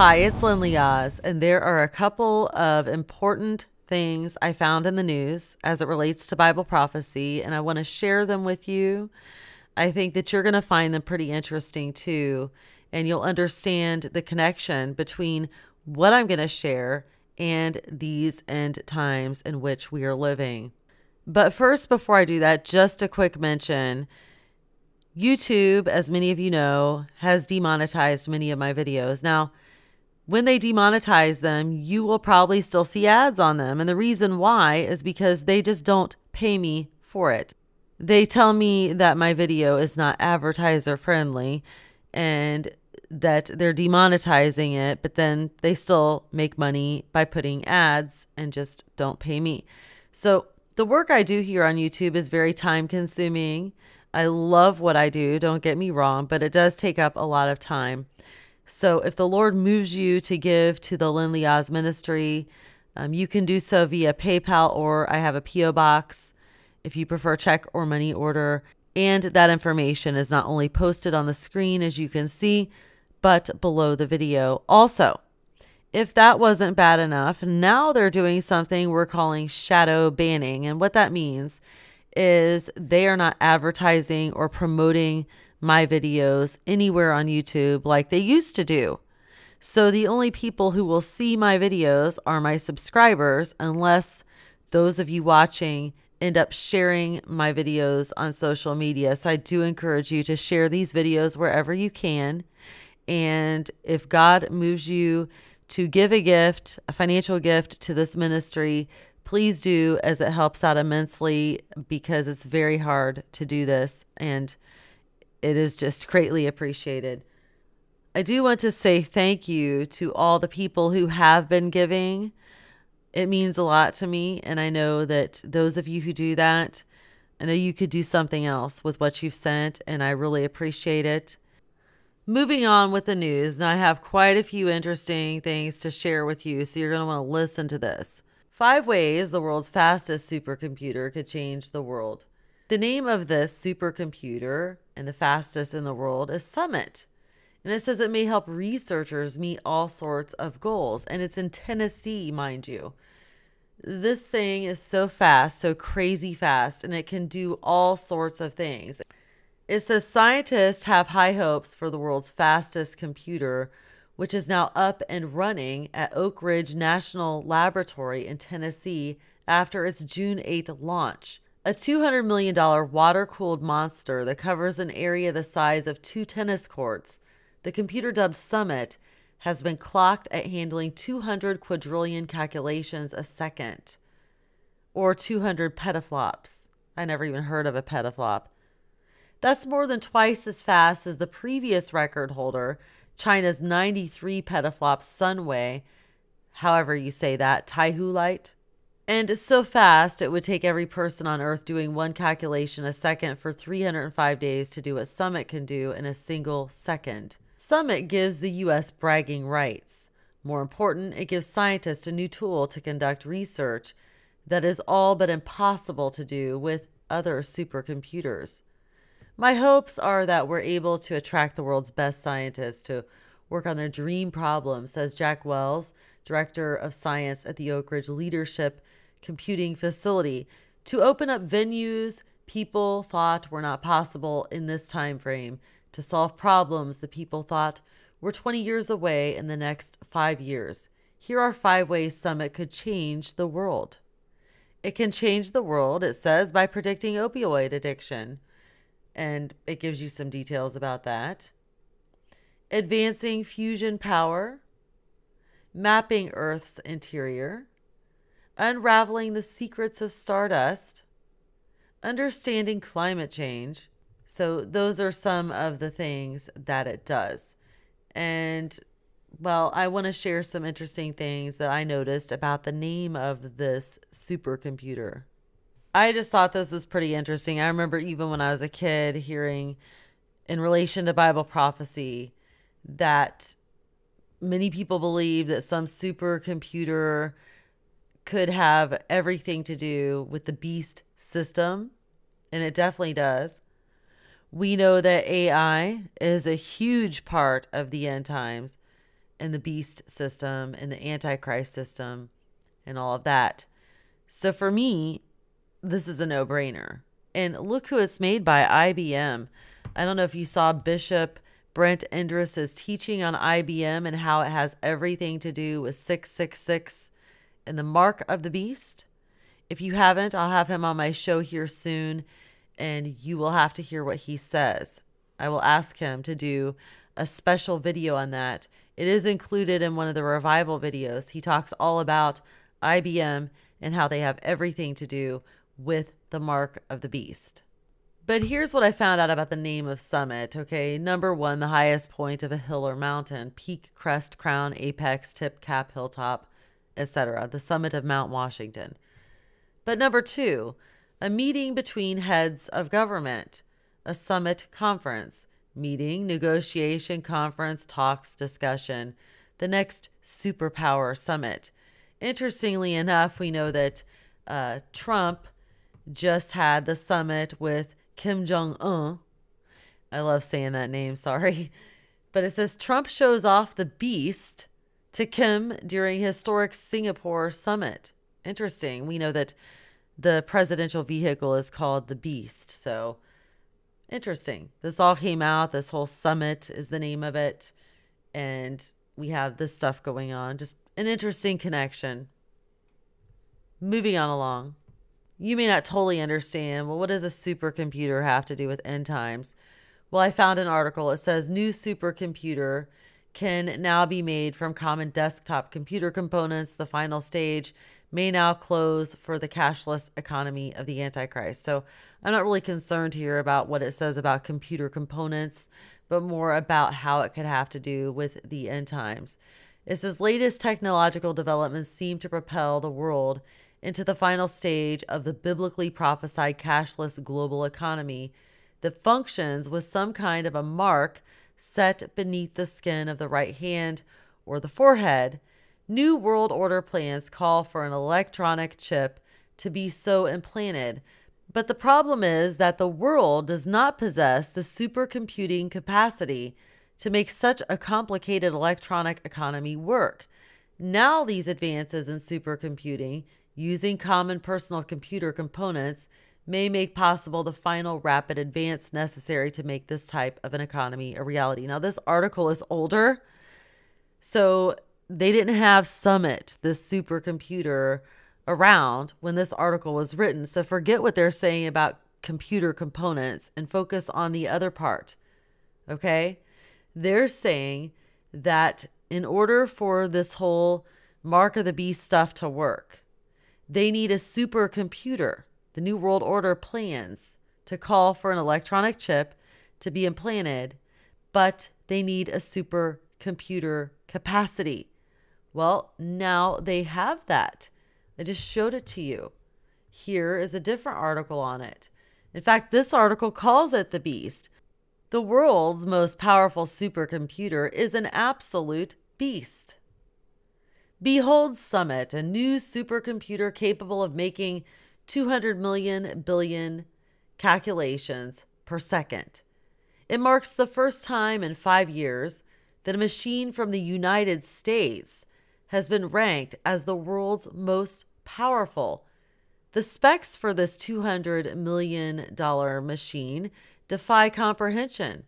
Hi, it's Lindley Oz, and there are a couple of important things I found in the news as it relates to Bible prophecy, and I want to share them with you. I think that you're going to find them pretty interesting too, and you'll understand the connection between what I'm going to share and these end times in which we are living. But first, before I do that, just a quick mention. YouTube, as many of you know, has demonetized many of my videos. Now, when they demonetize them, you will probably still see ads on them. And the reason why is because they just don't pay me for it. They tell me that my video is not advertiser friendly and that they're demonetizing it, but then they still make money by putting ads and just don't pay me. So the work I do here on YouTube is very time consuming. I love what I do, don't get me wrong, but it does take up a lot of time. So if the Lord moves you to give to the Lindley Oz ministry, you can do so via PayPal, or I have a P.O. box if you prefer check or money order. And that information is not only posted on the screen, as you can see, but below the video. Also, if that wasn't bad enough, now they're doing something we're calling shadow banning. And what that means is they are not advertising or promoting my videos anywhere on YouTube like they used to do. So the only people who will see my videos are my subscribers, unless those of you watching end up sharing my videos on social media. So I do encourage you to share these videos wherever you can. And if God moves you to give a gift, a financial gift to this ministry, please do, as it helps out immensely, because it's very hard to do this, and it is just greatly appreciated. I do want to say thank you to all the people who have been giving. It means a lot to me, and I know that those of you who do that, I know you could do something else with what you've sent, and I really appreciate it. Moving on with the news, and I have quite a few interesting things to share with you, so you're going to want to listen to this. 5 ways the world's fastest supercomputer could change the world. The name of this supercomputer and the fastest in the world is Summit. And it says it may help researchers meet all sorts of goals. And it's in Tennessee, mind you. This thing is so fast, so crazy fast, and it can do all sorts of things. It says scientists have high hopes for the world's fastest computer, which is now up and running at Oak Ridge National Laboratory in Tennessee after its June 8th launch. A $200 million water-cooled monster that covers an area the size of 2 tennis courts, the computer dubbed Summit, has been clocked at handling 200 quadrillion calculations a second, or 200 petaflops. I never even heard of a petaflop. That's more than twice as fast as the previous record holder, China's 93 petaflop Sunway, however you say that, Taihu Light. And it's so fast, it would take every person on Earth doing 1 calculation a second for 305 days to do what Summit can do in a single second. Summit gives the U.S. bragging rights. More important, it gives scientists a new tool to conduct research that is all but impossible to do with other supercomputers. My hopes are that we're able to attract the world's best scientists to work on their dream problems, says Jack Wells, Director of Science at the Oak Ridge Leadership Computing Facility, to open up venues people thought were not possible in this time frame, to solve problems that people thought were 20 years away in the next 5 years. Here are 5 ways Summit could change the world. It can change the world, it says, by predicting opioid addiction. And it gives you some details about that. Advancing fusion power, mapping Earth's interior, unraveling the secrets of stardust, understanding climate change. So those are some of the things that it does. And, well, I want to share some interesting things that I noticed about the name of this supercomputer. I just thought this was pretty interesting. I remember even when I was a kid hearing in relation to Bible prophecy that many people believe that some supercomputer could have everything to do with the beast system, and it definitely does. We know that AI is a huge part of the end times, and the beast system and the Antichrist system and all of that. So for me, this is a no-brainer. And look who it's made by, IBM. I don't know if you saw Bishop Brent Indris's teaching on IBM and how it has everything to do with 666 and the mark of the beast. If you haven't, I'll have him on my show here soon, and you will have to hear what he says. I will ask him to do a special video on that. It is included in one of the revival videos. He talks all about IBM and how they have everything to do with the mark of the beast. But here's what I found out about the name of summit. Okay, number one, the highest point of a hill or mountain: peak, crest, crown, apex, tip, cap, hilltop, etc. The summit of Mount Washington. But number two, a meeting between heads of government, a summit conference, meeting, negotiation, conference, talks, discussion, the next superpower summit. Interestingly enough, we know that Trump just had the summit with Kim Jong-un. I love saying that name, sorry. But it says Trump shows off the beast to Kim during historic Singapore summit. Interesting. We know that the presidential vehicle is called the Beast. So interesting. This all came out. This whole summit is the name of it. And we have this stuff going on. Just an interesting connection. Moving on along. You may not totally understand, well, what does a supercomputer have to do with end times? Well, I found an article. It says new supercomputer can now be made from common desktop computer components. The final stage may now close for the cashless economy of the Antichrist. So I'm not really concerned here about what it says about computer components, but more about how it could have to do with the end times. It says latest technological developments seem to propel the world into the final stage of the biblically prophesied cashless global economy that functions with some kind of a mark set beneath the skin of the right hand or the forehead. New world order plans call for an electronic chip to be so implanted. But the problem is that the world does not possess the supercomputing capacity to make such a complicated electronic economy work. Now these advances in supercomputing using common personal computer components may make possible the final rapid advance necessary to make this type of an economy a reality. Now, this article is older, so they didn't have Summit, this supercomputer, around when this article was written. So forget what they're saying about computer components and focus on the other part, okay? They're saying that in order for this whole Mark of the Beast stuff to work, they need a supercomputer. The New World Order plans to call for an electronic chip to be implanted, but they need a supercomputer capacity. Well, now they have that. I just showed it to you. Here is a different article on it. In fact, this article calls it the Beast. The world's most powerful supercomputer is an absolute beast. Behold Summit, a new supercomputer capable of making 200 million billion calculations per second. It marks the first time in 5 years that a machine from the United States has been ranked as the world's most powerful. The specs for this $200 million machine defy comprehension.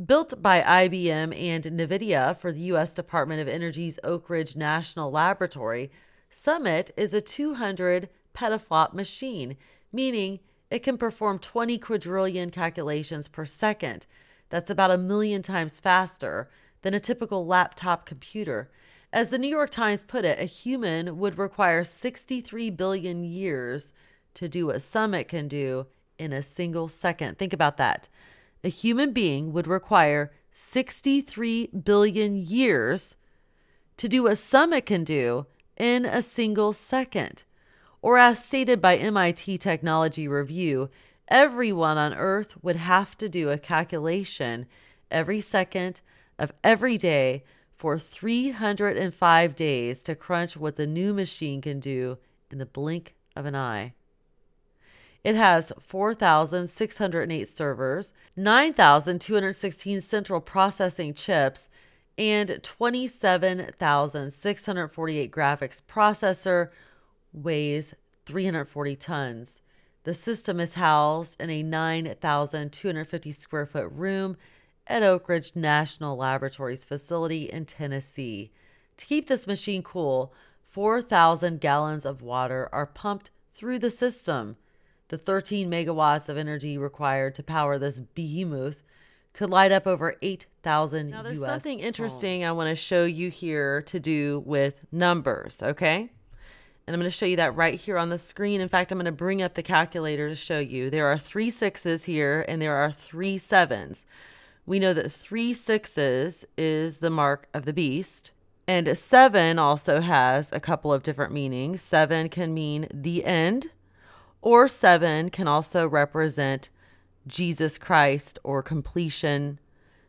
Built by IBM and NVIDIA for the U.S. Department of Energy's Oak Ridge National Laboratory, Summit is a 200 petaflop machine, meaning it can perform 20 quadrillion calculations per second. That's about 1 million times faster than a typical laptop computer. As the New York Times put it, a human would require 63 billion years to do what Summit can do in a single second. Think about that. A human being would require 63 billion years to do what Summit can do in a single second. Or as stated by MIT Technology Review, everyone on Earth would have to do a calculation every second of every day for 305 days to crunch what the new machine can do in the blink of an eye. It has 4,608 servers, 9,216 central processing chips, and 27,648 graphics processor, weighs 340 tons. The system is housed in a 9,250 square foot room at Oak Ridge National Laboratories facility in Tennessee. To keep this machine cool, 4,000 gallons of water are pumped through the system. The 13 megawatts of energy required to power this behemoth could light up over 8,000 Now, there's something interesting I want to show you here to do with numbers, okay? And I'm going to show you that right here on the screen. In fact, I'm going to bring up the calculator to show you. There are 3 6s here, and there are 3 7s. We know that 3 6s is the mark of the beast. And 7 also has a couple of different meanings. 7 can mean the end, or 7 can also represent Jesus Christ or completion.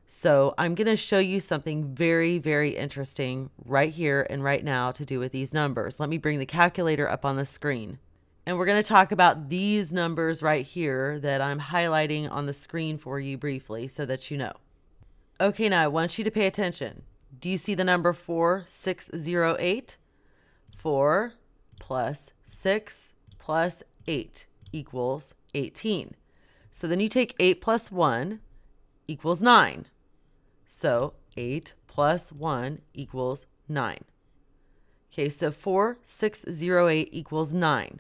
So I'm going to show you something very, very interesting right here and right now to do with these numbers. Let me bring the calculator up on the screen. And we're going to talk about these numbers right here that I'm highlighting on the screen for you briefly so that you know. Okay, now I want you to pay attention. Do you see the number 4608? 4 plus 6 plus 8 equals 18. So then you take 8 plus 1 equals 9. So 8 plus 1 equals 9. Okay, so 4608 equals 9. I'm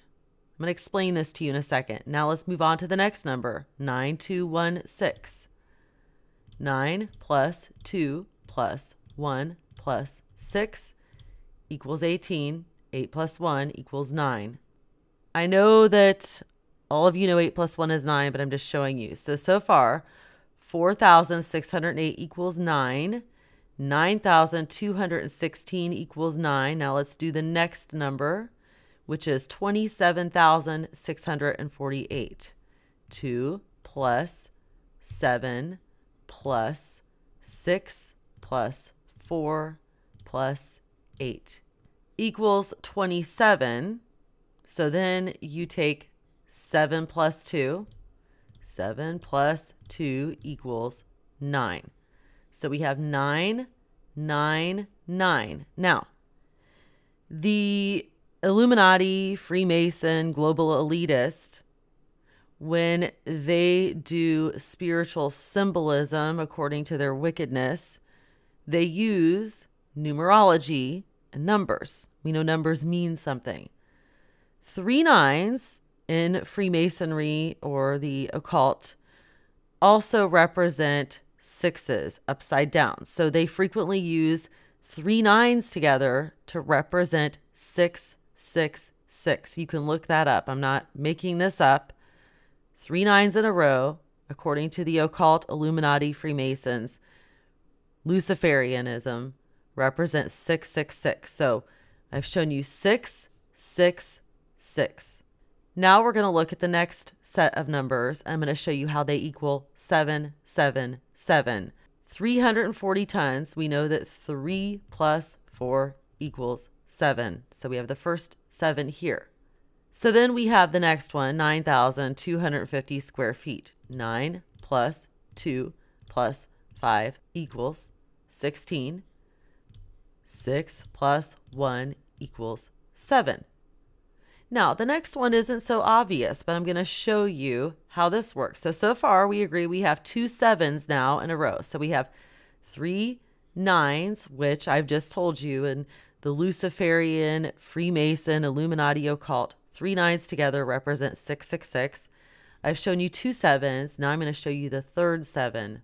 going to explain this to you in a second. Now let's move on to the next number, 9216. 9 plus 2 plus 1 plus 6 equals 18. 8 plus 1 equals 9. I know that all of you know 8 plus 1 is 9, but I'm just showing you. So far, 4,608 equals 9. 9,216 equals 9. Now let's do the next number, which is 27,648. 2 plus 7 plus 6 plus 4 plus 8 equals 27. So then you take 7 plus 2. 7 plus 2 equals 9. So we have 9, 9, 9. Now, the Illuminati, Freemason, global elitist, when they do spiritual symbolism according to their wickedness, they use numerology and numbers. We know numbers mean something. 3 9s in Freemasonry or the occult also represent 6s upside down. So they frequently use 3 9s together to represent 6, 6, 6. You can look that up. I'm not making this up. 3 9s in a row, according to the occult, Illuminati, Freemasons, Luciferianism represents 666. So I've shown you 6, 6, 6. Now we're going to look at the next set of numbers. I'm going to show you how they equal 7, 7, 7. 340 tons. We know that 3 plus 4 equals 7. So we have the first 7 here. So then we have the next one, 9,250 square feet. 9 plus 2 plus 5 equals 16. 6 plus 1 equals 7. Now, the next one isn't so obvious, but I'm going to show you how this works. So far, we agree we have 2 7s now in a row. So we have 3 9s, which I've just told you, in the Luciferian, Freemason, Illuminati occult, 3 9s together represent 666. I've shown you 2 7s. Now I'm going to show you the third 7.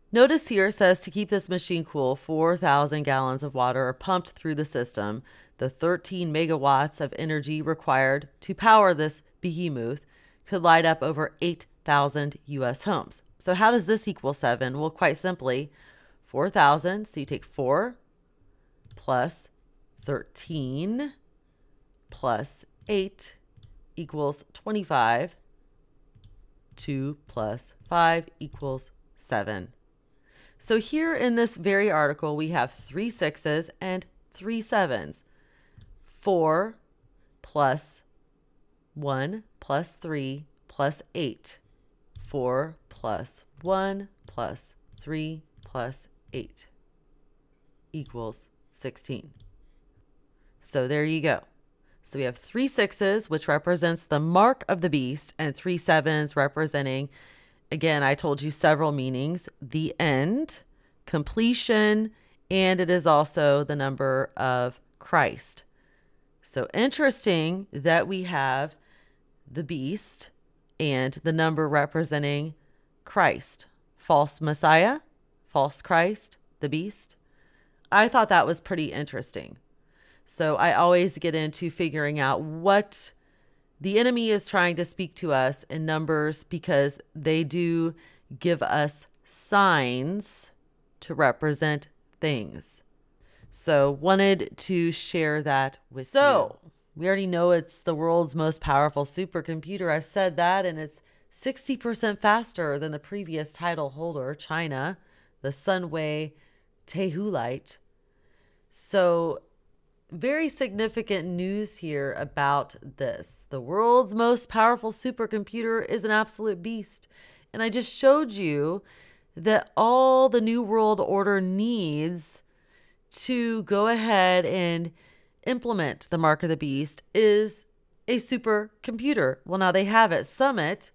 Notice here it says to keep this machine cool, 4,000 gallons of water are pumped through the system. The 13 megawatts of energy required to power this behemoth could light up over 8,000 U.S. homes. So how does this equal 7? Well, quite simply, 4,000. So you take 4 plus 13 plus 8 equals 25. 2 plus 5 equals 7. So here in this very article, we have 3 6s and 3 7s. 4 plus 1 plus 3 plus 8. 4 plus 1 plus 3 plus 8 equals 16. So there you go. So we have 3 6s, which represents the mark of the beast, and 3 7s representing, again, I told you several meanings, the end, completion, and it is also the number of Christ. So interesting that we have the beast and the number representing Christ. False Messiah, false Christ, the beast. I thought that was pretty interesting. So I always get into figuring out what the enemy is trying to speak to us in numbers, because they do give us signs to represent things. So wanted to share that with you. So we already know it's the world's most powerful supercomputer. I've said that, and it's 60% faster than the previous title holder, China, the Sunway Tehulite. So very significant news here about this. The world's most powerful supercomputer is an absolute beast. And I just showed you that all the New World Order needs to go ahead and implement the mark of the beast is a supercomputer. Well, now they have it. Summit,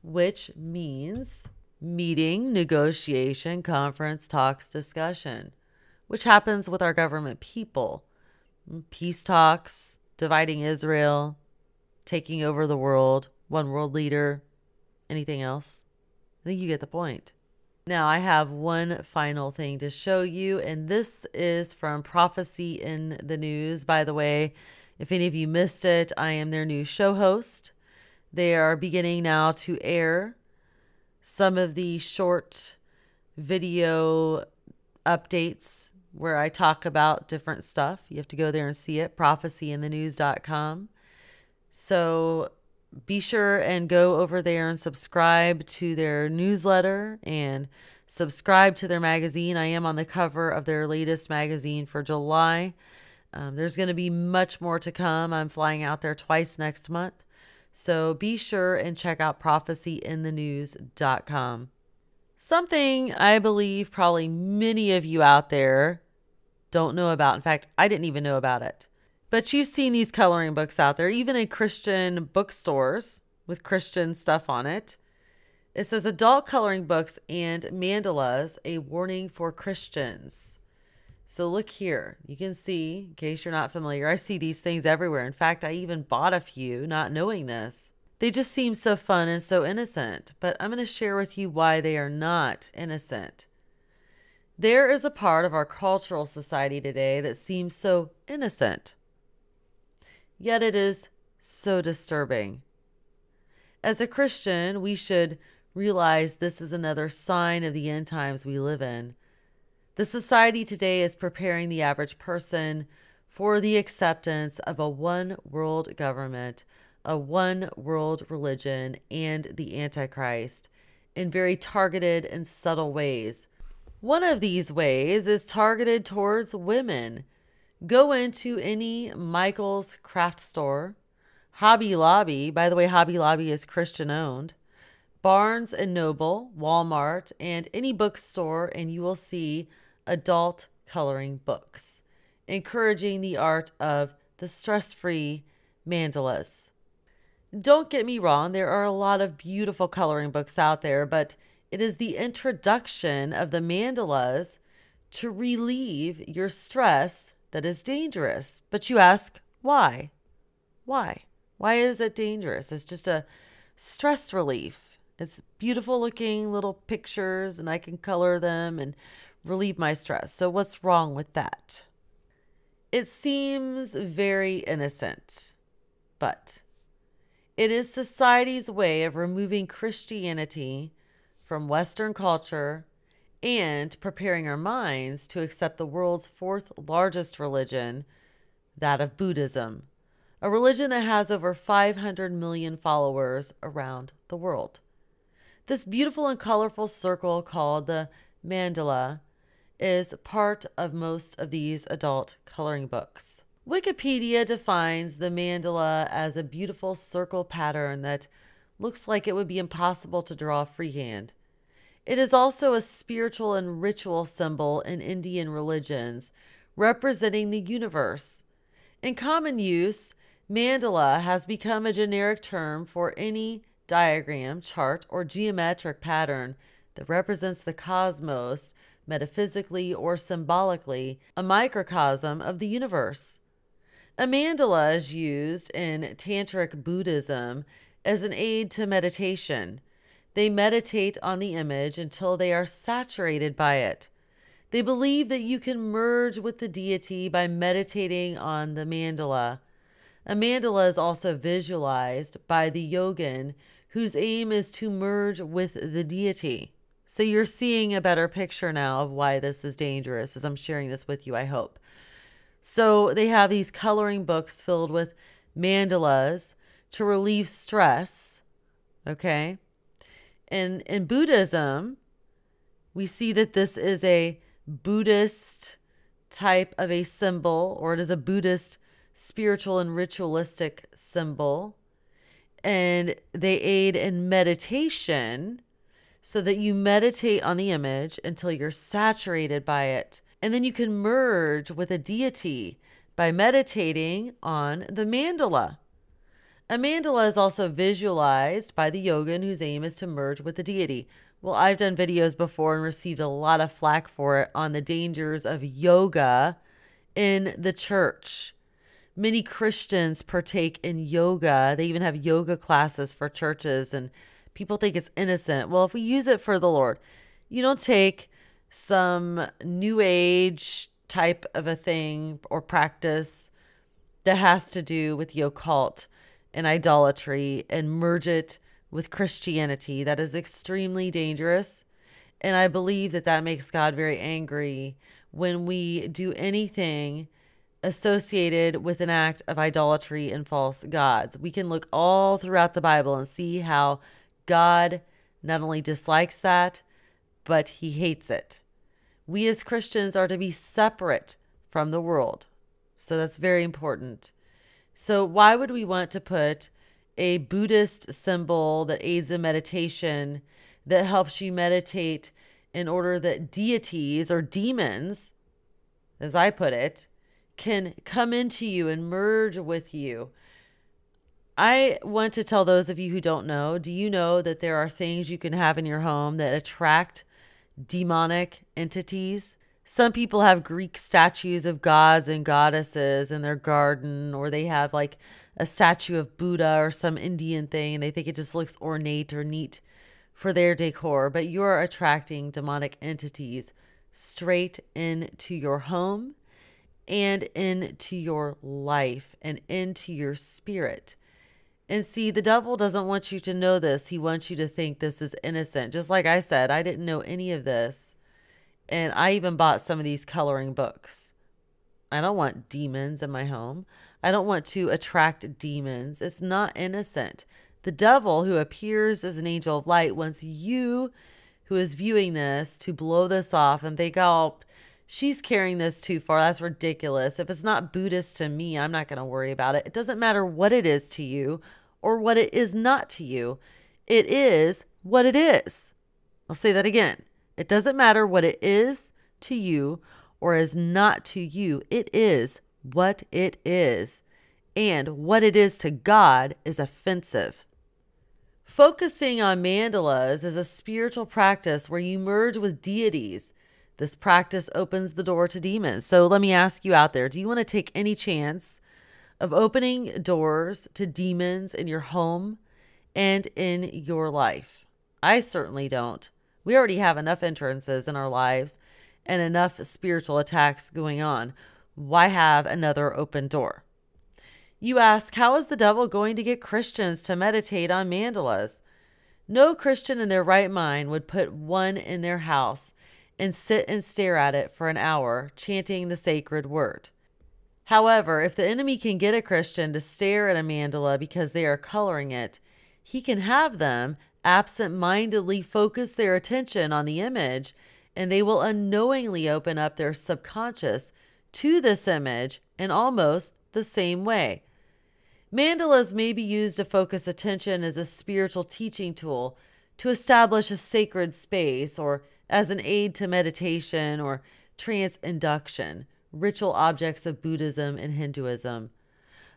which means meeting, negotiation, conference, talks, discussion, which happens with our government people. Peace talks, dividing Israel, taking over the world, one world leader, anything else. I think you get the point. Now I have one final thing to show you, and this is from Prophecy in the News. By the way, if any of you missed it, I am their new show host. They are beginning now to air some of the short video updates where I talk about different stuff. You have to go there and see it, prophecyinthenews.com. So be sure and go over there and subscribe to their newsletter and subscribe to their magazine. I am on the cover of their latest magazine for July. There's going to be much more to come. I'm flying out there twice next month. So be sure and check out prophecyinthenews.com. Something I believe probably many of you out there don't know about. In fact, I didn't even know about it. But you've seen these coloring books out there, even in Christian bookstores with Christian stuff on it. It says adult coloring books and mandalas, a warning for Christians. So look here. You can see, in case you're not familiar, I see these things everywhere. In fact, I even bought a few not knowing this. They just seem so fun and so innocent, but I'm going to share with you why they are not innocent. There is a part of our cultural society today that seems so innocent, yet it is so disturbing. As a Christian, we should realize this is another sign of the end times we live in. The society today is preparing the average person for the acceptance of a one world government, a one world religion, and the Antichrist in very targeted and subtle ways. One of these ways is targeted towards women. Go into any Michael's craft store, Hobby Lobby, by the way, Hobby Lobby is Christian owned, Barnes and Noble, Walmart, and any bookstore, and you will see adult coloring books, encouraging the art of the stress-free mandalas. Don't get me wrong, there are a lot of beautiful coloring books out there, but it is the introduction of the mandalas to relieve your stress that is dangerous. But you ask, why? Why? Why is it dangerous? It's just a stress relief. It's beautiful looking little pictures, and I can color them and relieve my stress. So what's wrong with that? It seems very innocent, but it is society's way of removing Christianity from Western culture and preparing our minds to accept the world's fourth largest religion, that of Buddhism, a religion that has over 500 million followers around the world. This beautiful and colorful circle called the mandala is part of most of these adult coloring books. Wikipedia defines the mandala as a beautiful circle pattern that looks like it would be impossible to draw freehand. It is also a spiritual and ritual symbol in Indian religions, representing the universe. In common use, mandala has become a generic term for any diagram, chart, or geometric pattern that represents the cosmos, metaphysically or symbolically, a microcosm of the universe. A mandala is used in Tantric Buddhism as an aid to meditation. They meditate on the image until they are saturated by it. They believe that you can merge with the deity by meditating on the mandala. A mandala is also visualized by the yogin whose aim is to merge with the deity. So you're seeing a better picture now of why this is dangerous as I'm sharing this with you, I hope. So they have these coloring books filled with mandalas to relieve stress, okay? And in Buddhism, we see that this is a Buddhist type of a symbol, or it is a Buddhist spiritual and ritualistic symbol. And they aid in meditation so that you meditate on the image until you're saturated by it. And then you can merge with a deity by meditating on the mandala. A mandala is also visualized by the yogin whose aim is to merge with the deity. Well, I've done videos before and received a lot of flack for it on the dangers of yoga in the church. Many Christians partake in yoga. They even have yoga classes for churches, and people think it's innocent. Well, if we use it for the Lord, you don't take some new age type of a thing or practice that has to do with the occult and idolatry and merge it with Christianity. That is extremely dangerous. And I believe that that makes God very angry when we do anything associated with an act of idolatry and false gods. We can look all throughout the Bible and see how God not only dislikes that, but he hates it. We as Christians are to be separate from the world. So that's very important. So why would we want to put a Buddhist symbol that aids in meditation, that helps you meditate in order that deities or demons, as I put it, can come into you and merge with you? I want to tell those of you who don't know, do you know that there are things you can have in your home that attract demonic entities? Some people have Greek statues of gods and goddesses in their garden, or they have like a statue of Buddha or some Indian thing, and they think it just looks ornate or neat for their decor. But you're attracting demonic entities straight into your home and into your life and into your spirit. And see, the devil doesn't want you to know this. He wants you to think this is innocent. Just like I said, I didn't know any of this. And I even bought some of these coloring books. I don't want demons in my home. I don't want to attract demons. It's not innocent. The devil, who appears as an angel of light, wants you, who is viewing this, to blow this off and think, oh, she's carrying this too far. That's ridiculous. If it's not Buddhist to me, I'm not going to worry about it. It doesn't matter what it is to you or what it is not to you. It is what it is. I'll say that again. It doesn't matter what it is to you or is not to you. It is what it is. And what it is to God is offensive. Focusing on mandalas is a spiritual practice where you merge with deities. This practice opens the door to demons. So let me ask you out there, do you want to take any chance of opening doors to demons in your home and in your life? I certainly don't. We already have enough entrances in our lives and enough spiritual attacks going on. Why have another open door? You ask, how is the devil going to get Christians to meditate on mandalas? No Christian in their right mind would put one in their house and sit and stare at it for an hour, chanting the sacred word. However, if the enemy can get a Christian to stare at a mandala because they are coloring it, he can have them absent-mindedly focus their attention on the image, and they will unknowingly open up their subconscious to this image in almost the same way. Mandalas may be used to focus attention as a spiritual teaching tool to establish a sacred space or as an aid to meditation or trance induction, ritual objects of Buddhism and Hinduism.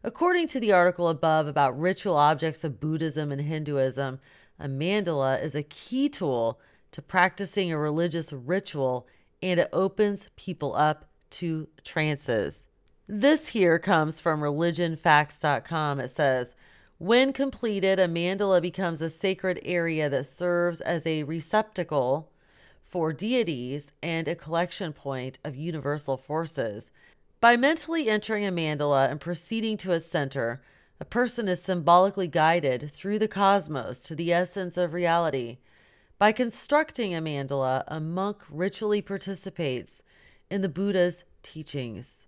According to the article above about ritual objects of Buddhism and Hinduism, a mandala is a key tool to practicing a religious ritual, and it opens people up to trances. This here comes from religionfacts.com. It says, when completed, a mandala becomes a sacred area that serves as a receptacle for deities and a collection point of universal forces. By mentally entering a mandala and proceeding to its center, a person is symbolically guided through the cosmos to the essence of reality. By constructing a mandala, a monk ritually participates in the Buddha's teachings.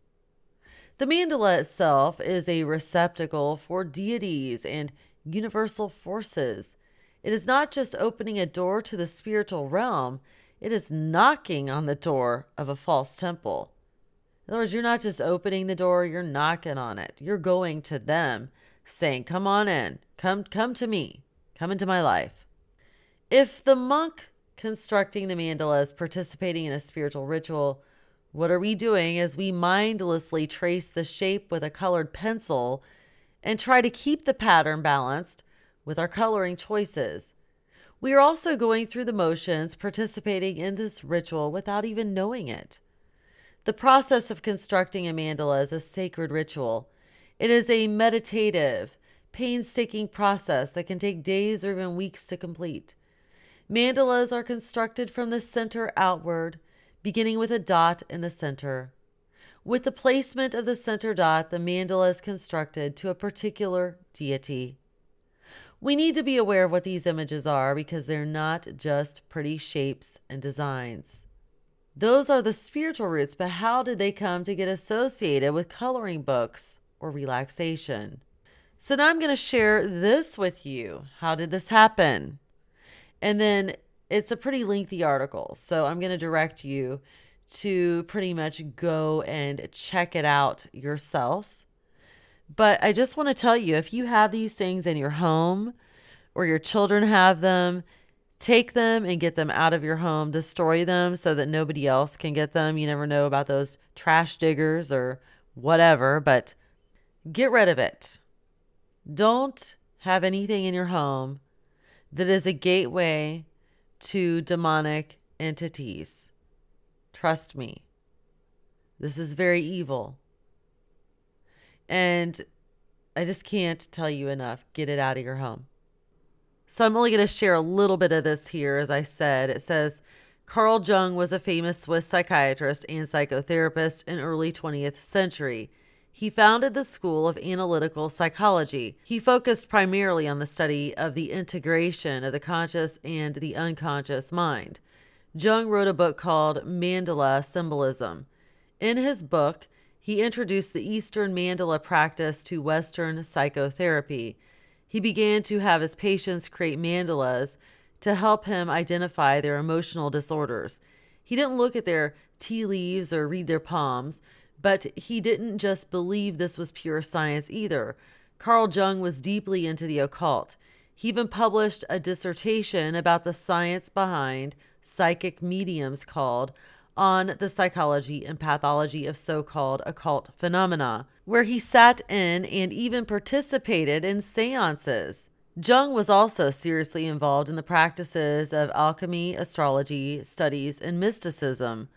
The mandala itself is a receptacle for deities and universal forces. It is not just opening a door to the spiritual realm, it is knocking on the door of a false temple. In other words, you're not just opening the door, you're knocking on it. You're going to them, saying, come on in, come to me, come into my life. If the monk constructing the mandala is participating in a spiritual ritual, what are we doing as we mindlessly trace the shape with a colored pencil and try to keep the pattern balanced with our coloring choices? We are also going through the motions, participating in this ritual without even knowing it. The process of constructing a mandala is a sacred ritual. It is a meditative, painstaking process that can take days or even weeks to complete. Mandalas are constructed from the center outward, beginning with a dot in the center. With the placement of the center dot, the mandala is constructed to a particular deity. We need to be aware of what these images are because they're not just pretty shapes and designs. Those are the spiritual roots, but how did they come to get associated with coloring books or relaxation? So now I'm going to share this with you. How did this happen? And then it's a pretty lengthy article, so I'm going to direct you to pretty much go and check it out yourself. But I just want to tell you, if you have these things in your home or your children have them, take them and get them out of your home, destroy them so that nobody else can get them. You never know about those trash diggers or whatever, but get rid of it. Don't have anything in your home that is a gateway to demonic entities. Trust me. This is very evil. And I just can't tell you enough. Get it out of your home. So I'm only going to share a little bit of this here. As I said, it says, Carl Jung was a famous Swiss psychiatrist and psychotherapist in early 20th century. He founded the School of Analytical Psychology. He focused primarily on the study of the integration of the conscious and the unconscious mind. Jung wrote a book called Mandala Symbolism. In his book, he introduced the Eastern mandala practice to Western psychotherapy. He began to have his patients create mandalas to help him identify their emotional disorders. He didn't look at their tea leaves or read their palms, but he didn't just believe this was pure science either. Carl Jung was deeply into the occult. He even published a dissertation about the science behind psychic mediums called On the Psychology and Pathology of So-Called Occult Phenomena, where he sat in and even participated in seances. Jung was also seriously involved in the practices of alchemy, astrology, studies, and mysticism.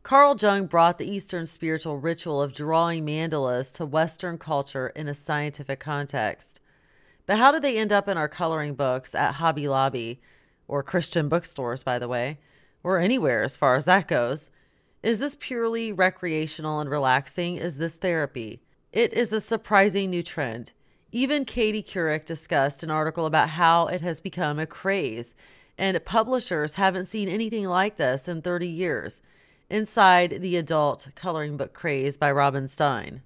Carl Jung brought the Eastern spiritual ritual of drawing mandalas to Western culture in a scientific context. But how did they end up in our coloring books at Hobby Lobby, or Christian bookstores, by the way, or anywhere as far as that goes? Is this purely recreational and relaxing? Is this therapy? It is a surprising new trend. Even Katie Couric discussed an article about how it has become a craze, and publishers haven't seen anything like this in 30 years. Inside the Adult Coloring Book Craze by Robin Stein.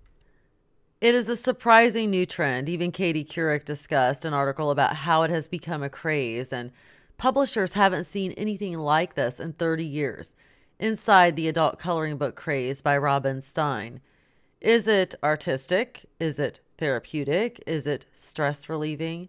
It is a surprising new trend. Even Katie Couric discussed an article about how it has become a craze, and publishers haven't seen anything like this in 30 years. Inside the Adult Coloring Book Craze by Robin Stein. Is it artistic? Is it therapeutic? Is it stress relieving?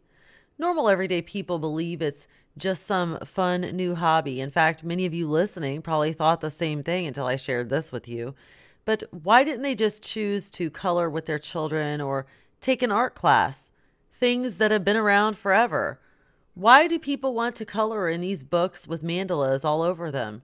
Normal everyday people believe it's just some fun new hobby. In fact, many of you listening probably thought the same thing until I shared this with you. But why didn't they just choose to color with their children or take an art class? Things that have been around forever. Why do people want to color in these books with mandalas all over them?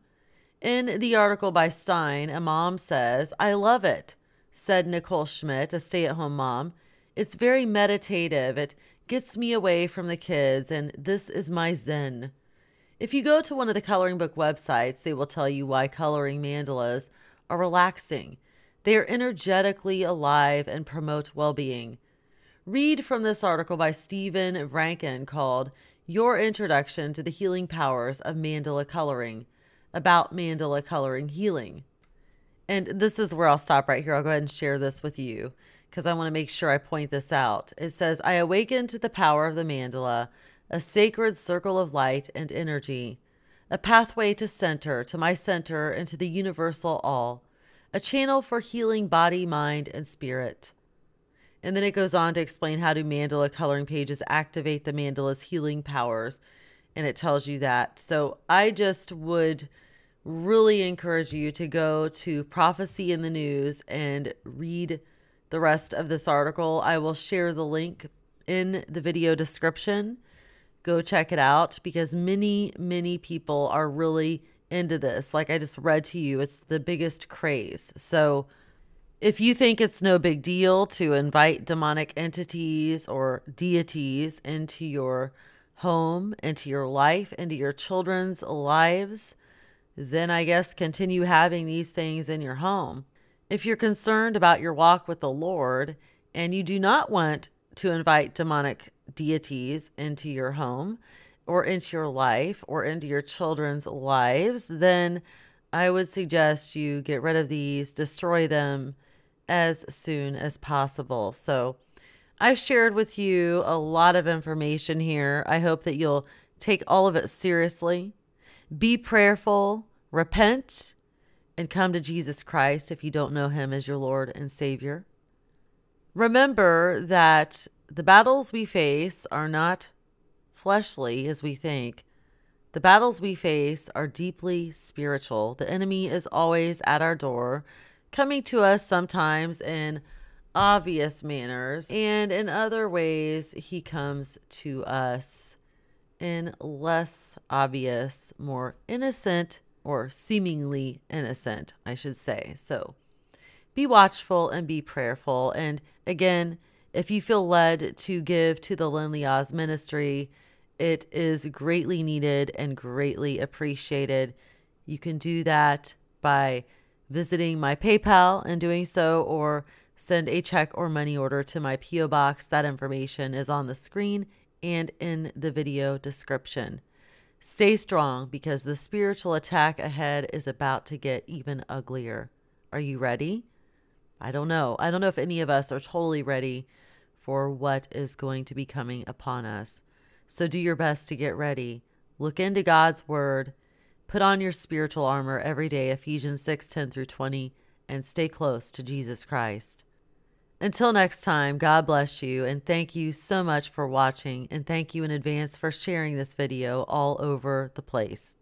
In the article by Stein, a mom says, "I love it," said Nicole Schmidt, a stay-at-home mom. "It's very meditative. It gets me away from the kids, and this is my zen." If you go to one of the coloring book websites, they will tell you why coloring mandalas are relaxing. They are energetically alive and promote well-being. Read from this article by Stephen Rankin called "Your Introduction to the Healing Powers of Mandala Coloring," about mandala coloring healing. And this is where I'll stop right here. I'll go ahead and share this with you because I want to make sure I point this out. It says, "I awaken to the power of the mandala, a sacred circle of light and energy, a pathway to my center, and to the universal all, a channel for healing body, mind, and spirit." And then it goes on to explain how do mandala coloring pages activate the mandala's healing powers. And it tells you that. So I just would really encourage you to go to Prophecy in the News and read the rest of this article. I will share the link in the video description. Go check it out because many, many people are really into this. Like I just read to you, it's the biggest craze. So if you think it's no big deal to invite demonic entities or deities into your home, into your life, into your children's lives, then I guess continue having these things in your home. If you're concerned about your walk with the Lord and you do not want to invite demonic deities into your home or into your life or into your children's lives, then I would suggest you get rid of these, destroy them as soon as possible. So I've shared with you a lot of information here. I hope that you'll take all of it seriously. Be prayerful, repent, and come to Jesus Christ if you don't know him as your Lord and Savior. Remember that the battles we face are not fleshly as we think. The battles we face are deeply spiritual. The enemy is always at our door, coming to us sometimes in obvious manners, and in other ways, he comes to us in less obvious, more innocent, or seemingly innocent, I should say. So be watchful and be prayerful. And again, if you feel led to give to the Lonely Oz ministry, it is greatly needed and greatly appreciated. You can do that by visiting my PayPal and doing so, or send a check or money order to my P.O. Box. That information is on the screen and in the video description. Stay strong because the spiritual attack ahead is about to get even uglier. Are you ready? I don't know. I don't know if any of us are totally ready for what is going to be coming upon us. So do your best to get ready. Look into God's word. Put on your spiritual armor every day, Ephesians 6:10-20, and stay close to Jesus Christ. Until next time, God bless you, and thank you so much for watching, and thank you in advance for sharing this video all over the place.